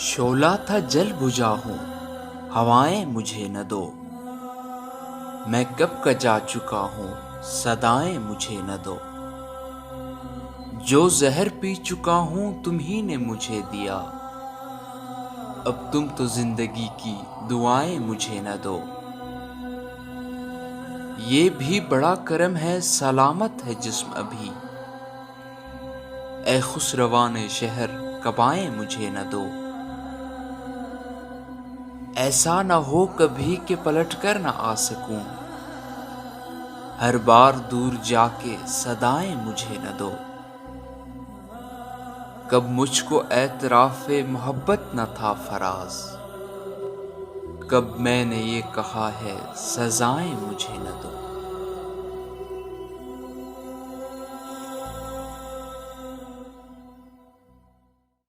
شعلہ تھا جل بجھا ہوں، ہوائیں مجھے نہ دو۔ میں کب کا جا چکا ہوں، صدائیں مجھے نہ دو۔ جو زہر پی چکا ہوں تم ہی نے مجھے دیا، اب تم تو زندگی کی دعائیں مجھے نہ دو۔ یہ بھی بڑا کرم ہے سلامت ہے جسم ابھی، اے خسروان شہر قبائیں مجھے نہ دو۔ ایسا نہ ہو کبھی کہ پلٹ کر نہ آ سکوں، ہر بار دور جا کے صدائیں مجھے نہ دو۔ کب مجھ کو اعتراف محبت نہ تھا فراز، کب میں نے یہ کہا ہے سزائیں مجھے نہ دو۔